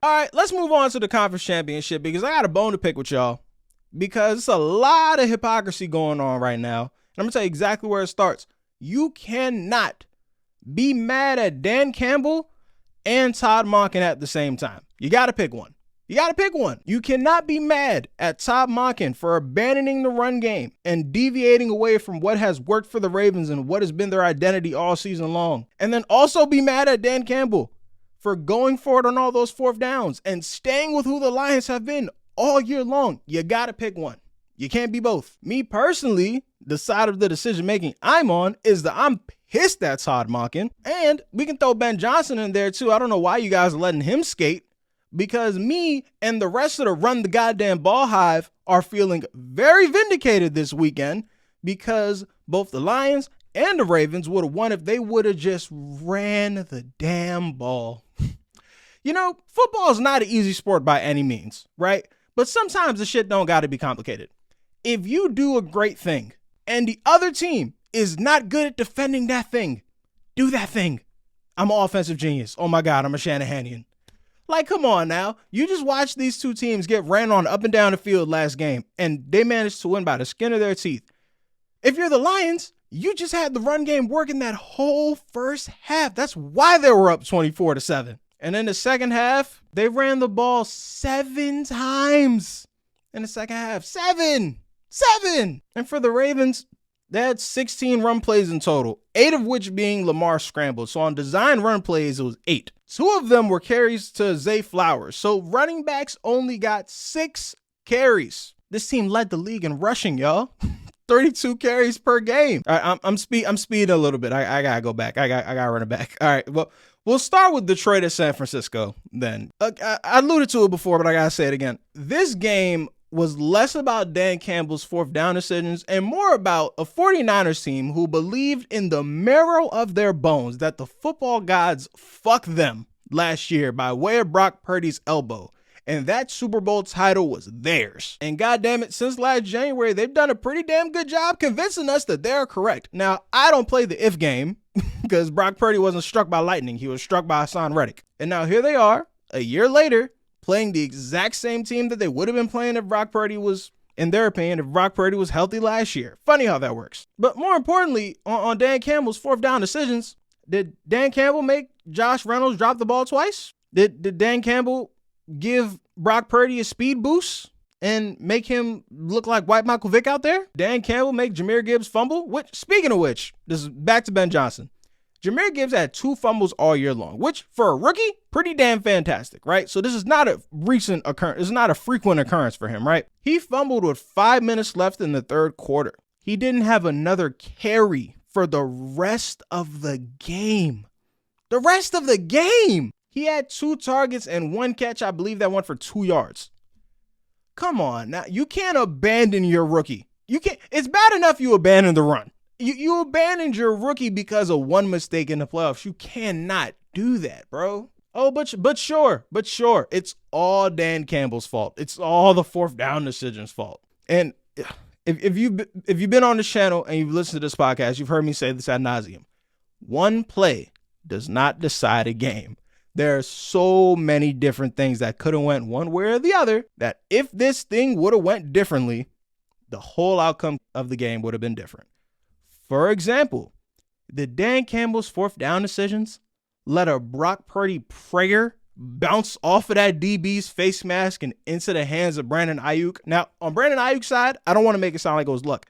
All right, let's move on to the conference championship because I got a bone to pick with y'all because it's a lot of hypocrisy going on right now. And I'm going to tell you exactly where it starts. You cannot be mad at Dan Campbell and Todd Monken at the same time. You got to pick one. You cannot be mad at Todd Monken for abandoning the run game and deviating away from what has worked for the Ravens and what has been their identity all season long. And then also be mad at Dan Campbell for going for it on all those fourth downs and staying with who the Lions have been all year long. You got to pick one. You can't be both. Me personally, the side of the decision-making I'm on is that I'm pissed at Todd Monken. And we can throw Ben Johnson in there too. I don't know why you guys are letting him skate because me and the rest of the run the goddamn ball hive are feeling very vindicated this weekend because both the Lions and the Ravens would have won if they would have just ran the damn ball. You know, football is not an easy sport by any means, right? But sometimes the shit don't got to be complicated. If you do a great thing and the other team is not good at defending that thing, do that thing. I'm an offensive genius. Oh my God, I'm a Shanahanian. Like, come on now. You just watched these two teams get ran on up and down the field last game, and they managed to win by the skin of their teeth. If you're the Lions, you just had the run game working that whole first half. That's why they were up 24-7. And in the second half, they ran the ball 7 times in the second half. Seven. And for the Ravens, they had 16 run plays in total, 8 of which being Lamar scrambled. So on design run plays, it was 8. 2 of them were carries to Zay Flowers. So running backs only got 6 carries. This team led the league in rushing, y'all. 32 carries per game. All right, I'm speeding a little bit. I gotta go back. I gotta run it back. All right, well, we'll start with Detroit and San Francisco then. I alluded to it before, but I gotta say it again. This game was less about Dan Campbell's fourth down decisions and more about a 49ers team who believed in the marrow of their bones that the football gods fucked them last year by way of Brock Purdy's elbow. And that Super Bowl title was theirs. And goddamn it, since last January, they've done a pretty damn good job convincing us that they're correct. Now, I don't play the if game because Brock Purdy wasn't struck by lightning. He was struck by Hassan Reddick. And now here they are, a year later, playing the exact same team that they would have been playing if Brock Purdy was, in their opinion, if Brock Purdy was healthy last year. Funny how that works. But more importantly, on Dan Campbell's fourth down decisions, did Dan Campbell make Josh Reynolds drop the ball twice? Did Dan Campbell give Brock Purdy a speed boost and make him look like white Michael Vick out there? Dan Campbell make Jahmyr Gibbs fumble? Speaking of which, this is back to Ben Johnson. Jahmyr Gibbs had 2 fumbles all year long, which for a rookie, pretty damn fantastic, right? So this is not a recent occurrence. It's not a frequent occurrence for him, right? He fumbled with 5 minutes left in the third quarter. He didn't have another carry for the rest of the game. He had 2 targets and 1 catch. I believe that went for 2 yards. Come on. Now, you can't abandon your rookie. You can't. It's bad enough you abandon the run. You abandoned your rookie because of 1 mistake in the playoffs. You cannot do that, bro. Oh, but sure. It's all Dan Campbell's fault. It's all the fourth down decision's fault. And if you've been on this channel and you've listened to this podcast, you've heard me say this ad nauseum. 1 play does not decide a game. There are so many different things that could have went one way or the other that if this thing would have went differently, the whole outcome of the game would have been different. For example, did Dan Campbell's fourth down decisions let a Brock Purdy prayer bounce off of that DB's face mask and into the hands of Brandon Ayuk? Now, on Brandon Ayuk's side, I don't want to make it sound like it was luck.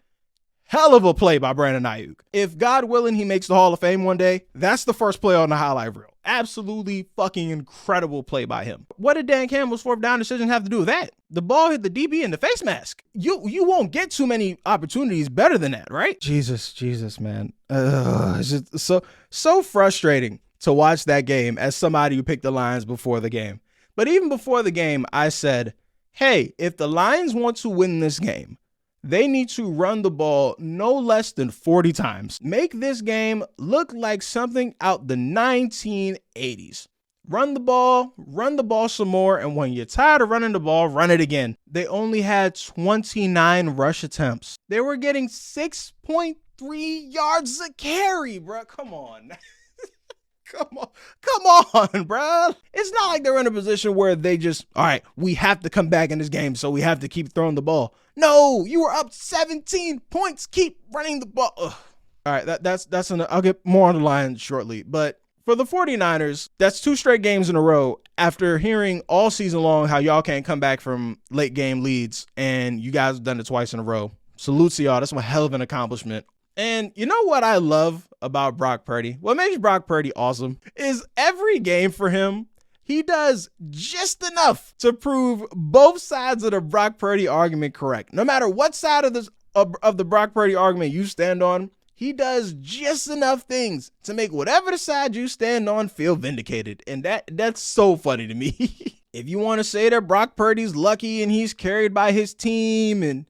Hell of a play by Brandon Ayuk. If God willing, he makes the Hall of Fame one day, that's the first play on the highlight reel. Absolutely fucking incredible play by him. What did Dan Campbell's fourth down decision have to do with that? The ball hit the DB in the face mask. You won't get too many opportunities better than that, right? Jesus, man. It's just so frustrating to watch that game as somebody who picked the Lions before the game. But even before the game, I said, hey, if the Lions want to win this game, they need to run the ball no less than 40 times. Make this game look like something out the 1980s. Run the ball some more, and when you're tired of running the ball, run it again. They only had 29 rush attempts. They were getting 6.3 yards a carry, bro. Come on. Come on, bro. It's not like they're in a position where they just, all right, we have to come back in this game, so we have to keep throwing the ball. No, you were up 17 points. Keep running the ball. Ugh. All right, I'll get more on the line shortly. But for the 49ers, that's 2 straight games in a row after hearing all season long how y'all can't come back from late game leads, and you guys have done it twice in a row. Salute to y'all. That's a hell of an accomplishment. And you know what I love about Brock Purdy? What makes Brock Purdy awesome is every game for him, he does just enough to prove both sides of the Brock Purdy argument correct. No matter what side of the Brock Purdy argument you stand on, he does just enough things to make whatever the side you stand on feel vindicated. And that's so funny to me. If you want to say that Brock Purdy's lucky and he's carried by his team and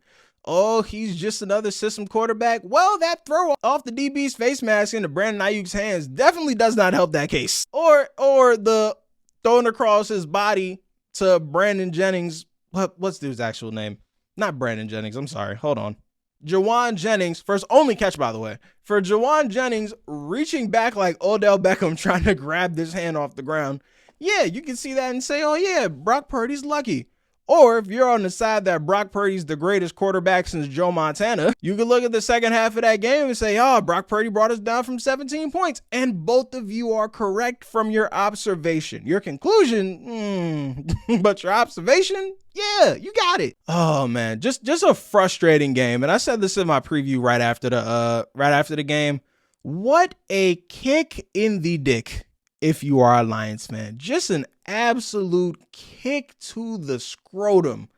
he's just another system quarterback, well, that throw off the DB's face mask into Brandon Ayuk's hands definitely does not help that case. Or the throwing across his body to Brandon Jennings. What's the dude's actual name? Not Brandon Jennings. I'm sorry. Hold on. Jawan Jennings, first only catch, by the way, for Jawan Jennings reaching back like Odell Beckham trying to grab this hand off the ground. Yeah, you can see that and say, oh yeah, Brock Purdy's lucky. Or if you're on the side that Brock Purdy's the greatest quarterback since Joe Montana, you can look at the second half of that game and say, Brock Purdy brought us down from 17 points. And both of you are correct from your observation. Your conclusion, but your observation, yeah, you got it. Oh man, just a frustrating game. And I said this in my preview right after the game. What a kick in the dick. If you are a Lions fan, just an absolute kick to the scrotum.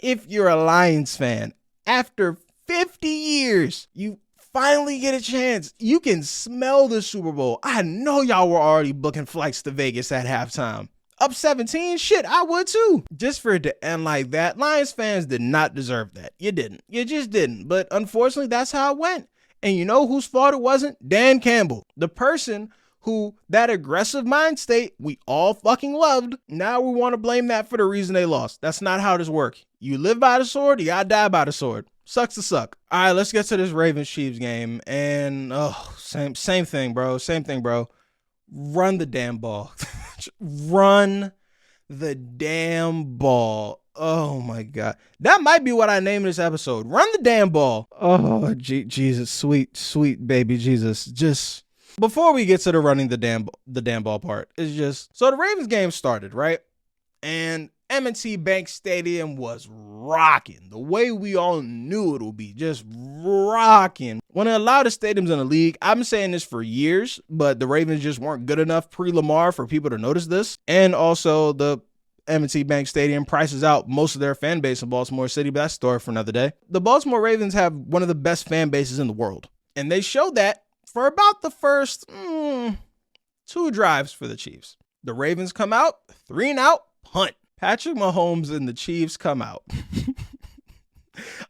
If you're a Lions fan, after 50 years, you finally get a chance. You can smell the Super Bowl. I know y'all were already booking flights to Vegas at halftime. Up 17, shit, I would too. Just for it to end like that, Lions fans did not deserve that. You didn't. You just didn't. But unfortunately, that's how it went. And you know whose fault it wasn't? Dan Campbell, the person who that aggressive mind state we all fucking loved. Now we want to blame that for the reason they lost. That's not how this works. You live by the sword, you gotta die by the sword. Sucks to suck. All right, let's get to this Ravens-Chiefs game. And same thing, bro. Same thing, bro. Run the damn ball. Run the damn ball. Oh my God. That might be what I name this episode. Run the damn ball. Oh, Jesus, sweet baby Jesus. Just before we get to the running the damn ball part, it's just, so the Ravens game started, right? And M&T Bank Stadium was rocking the way we all knew it would be, just rocking. One of the loudest stadiums in the league. I've been saying this for years, but the Ravens just weren't good enough pre-Lamar for people to notice this. And also the M&T Bank Stadium prices out most of their fan base in Baltimore City, but that's a story for another day. The Baltimore Ravens have one of the best fan bases in the world, and they showed that for about the first 2 drives for the Chiefs. The Ravens come out, 3 and out, punt. Patrick Mahomes and the Chiefs come out.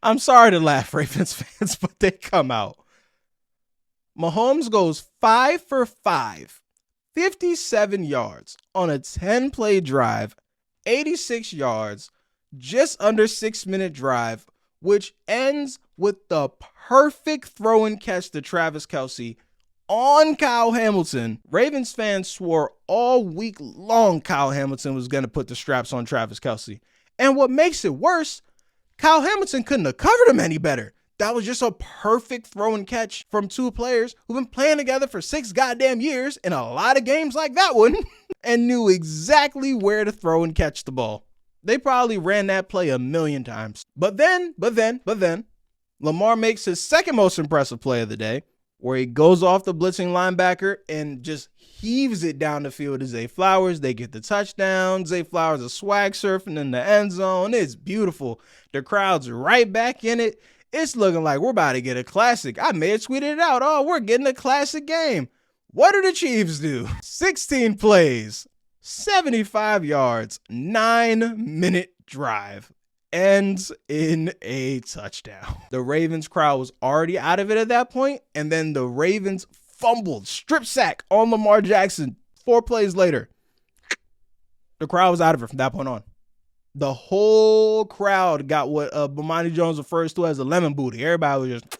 I'm sorry to laugh, Ravens fans, but they come out. Mahomes goes 5 for 5, 57 yards on a 10-play drive, 86 yards, just under 6-minute drive, which ends with the perfect throw and catch to Travis Kelce on Kyle Hamilton. Ravens fans swore all week long Kyle Hamilton was going to put the straps on Travis Kelce. And what makes it worse, Kyle Hamilton couldn't have covered him any better. That was just a perfect throw and catch from 2 players who've been playing together for 6 goddamn years in a lot of games like that one and knew exactly where to throw and catch the ball. They probably ran that play a million times. But then, Lamar makes his second most impressive play of the day, where he goes off the blitzing linebacker and just heaves it down the field to Zay Flowers. They get the touchdown. Zay Flowers is swag surfing in the end zone. It's beautiful. The crowd's right back in it. It's looking like we're about to get a classic. I may have tweeted it out. Oh, we're getting a classic game. What do the Chiefs do? 16 plays, 75 yards, 9-minute drive. Ends in a touchdown. The Ravens crowd was already out of it at that point, and then the Ravens fumbled, strip sack on Lamar Jackson 4 plays later. The crowd was out of it from that point on. The whole crowd got what Bomani Jones refers to as a lemon booty. Everybody was just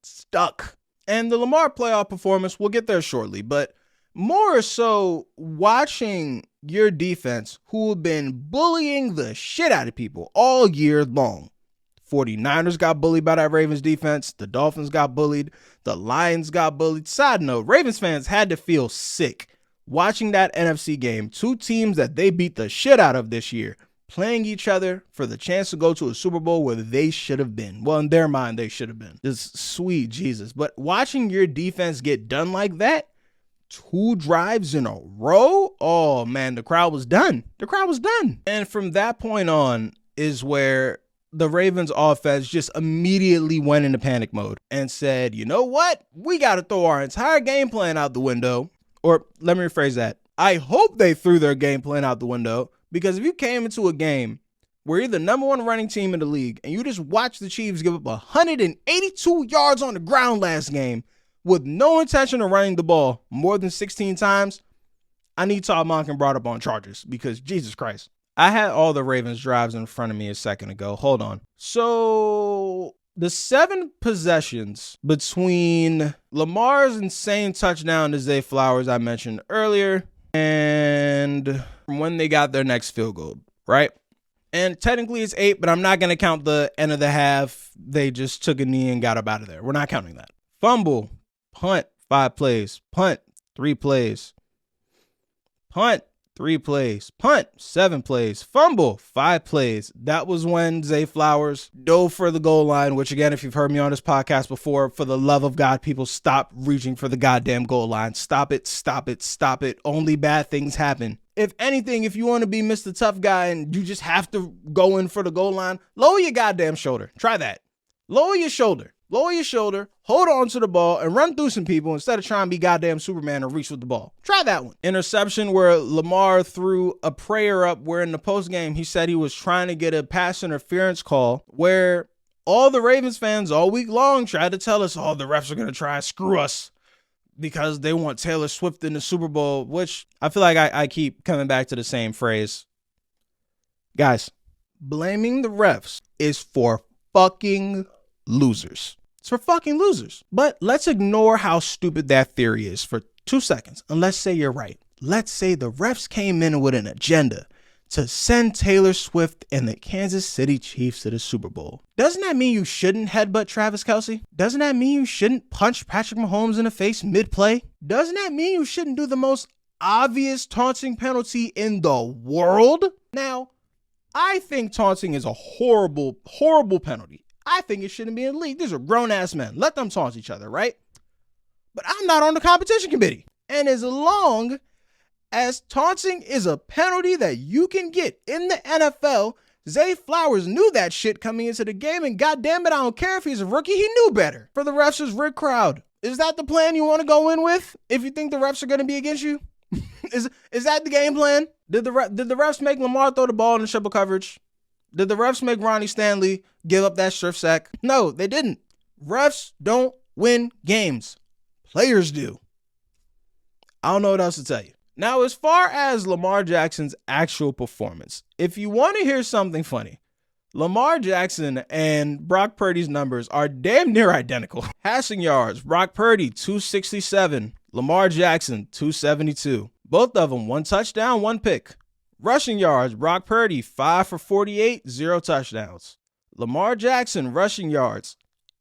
stuck. And the Lamar playoff performance, we'll get there shortly, but More so watching your defense, who have been bullying the shit out of people all year long. 49ers got bullied by that Ravens defense. The Dolphins got bullied. The Lions got bullied. Side note, Ravens fans had to feel sick watching that NFC game. Two teams that they beat the shit out of this year, playing each other for the chance to go to a Super Bowl where they should have been. Well, in their mind, they should have been. Just sweet Jesus. But watching your defense get done like that, 2 drives in a row, oh man, the crowd was done. The crowd was done. And from that point on is where the Ravens offense just immediately went into panic mode and said, you know what? We got to throw our entire game plan out the window. Or let me rephrase that. I hope they threw their game plan out the window, because if you came into a game where you're the number 1 running team in the league and you just watch the Chiefs give up 182 yards on the ground last game with no intention of running the ball more than 16 times, I need Todd Monken brought up on charges, because Jesus Christ. I had all the Ravens drives in front of me a second ago. Hold on. So the 7 possessions between Lamar's insane touchdown to Zay Flowers I mentioned earlier and from when they got their next field goal, right? And technically it's 8, but I'm not going to count the end of the half. They just took a knee and got up out of there. We're not counting that. Fumble, punt, 5 plays, punt, 3 plays, punt, 3 plays, punt, 7 plays, fumble, 5 plays. That was when Zay Flowers dove for the goal line, which again, if you've heard me on this podcast before, for the love of God, people, stop reaching for the goddamn goal line. Stop it, stop it, stop it. Only bad things happen. If anything, if you want to be Mr. Tough Guy and you just have to go in for the goal line, lower your goddamn shoulder. Try that. Lower your shoulder. Lower your shoulder, hold on to the ball, and run through some people instead of trying to be goddamn Superman and reach with the ball. Try that one. Interception where Lamar threw a prayer up where in the postgame he said he was trying to get a pass interference call, where all the Ravens fans all week long tried to tell us, oh, the refs are going to try and screw us because they want Taylor Swift in the Super Bowl, which I feel like I keep coming back to the same phrase. Guys, blaming the refs is for fucking losers. It's for fucking losers. But let's ignore how stupid that theory is for 2 seconds. And let's say you're right. Let's say the refs came in with an agenda to send Taylor Swift and the Kansas City Chiefs to the Super Bowl. Doesn't that mean you shouldn't headbutt Travis Kelce? Doesn't that mean you shouldn't punch Patrick Mahomes in the face mid-play? Doesn't that mean you shouldn't do the most obvious taunting penalty in the world? Now, I think taunting is a horrible, horrible penalty. I think it shouldn't be in the league. These are grown-ass men. Let them taunt each other, right? But I'm not on the competition committee. And as long as taunting is a penalty that you can get in the NFL, Zay Flowers knew that shit coming into the game, and goddamn it, I don't care if he's a rookie, he knew better. For the refs is Rick Crowd. Is that the plan you want to go in with if you think the refs are going to be against you? Is that the game plan? Did the refs make Lamar throw the ball in the triple coverage? Did the refs make Ronnie Stanley give up that strip sack? No, they didn't. Refs don't win games. Players do. I don't know what else to tell you. Now, as far as Lamar Jackson's actual performance, if you want to hear something funny, Lamar Jackson and Brock Purdy's numbers are damn near identical. Passing yards, Brock Purdy, 267. Lamar Jackson, 272. Both of them, 1 touchdown, 1 pick. Rushing yards, Brock Purdy, 5 for 48, 0 touchdowns. Lamar Jackson, rushing yards,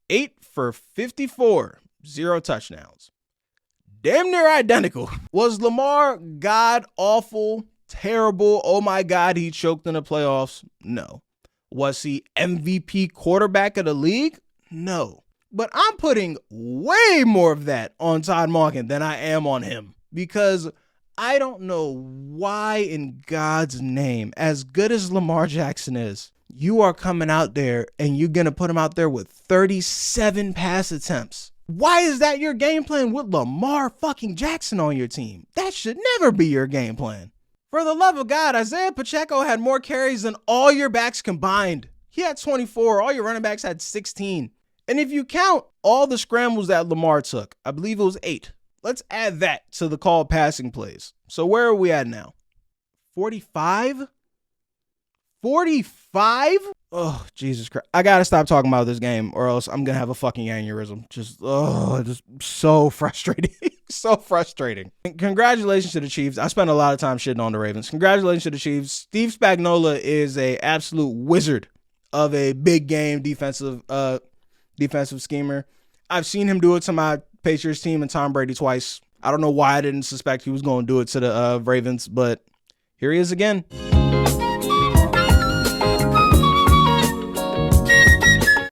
8 for 54, 0 touchdowns. Damn near identical. Was Lamar god-awful, terrible, oh my God, he choked in the playoffs? No. Was he MVP quarterback of the league? No. But I'm putting way more of that on Todd Monken than I am on him, because I don't know why in God's name, as good as Lamar Jackson is, you are coming out there and you're going to put him out there with 37 pass attempts. Why is that your game plan with Lamar fucking Jackson on your team? That should never be your game plan. For the love of God, Isaiah Pacheco had more carries than all your backs combined. He had 24. All your running backs had 16. And if you count all the scrambles that Lamar took, I believe it was 8. Let's add that to the called passing plays. So where are we at now? 45? 45? Oh, Jesus Christ. I got to stop talking about this game or else I'm going to have a fucking aneurysm. Just so frustrating. So frustrating. Congratulations to the Chiefs. I spent a lot of time shitting on the Ravens. Congratulations to the Chiefs. Steve Spagnuolo is a absolute wizard of a big game defensive schemer. I've seen him do it to my Patriots team and Tom Brady twice. I don't know why I didn't suspect he was going to do it to the Ravens, but here he is again.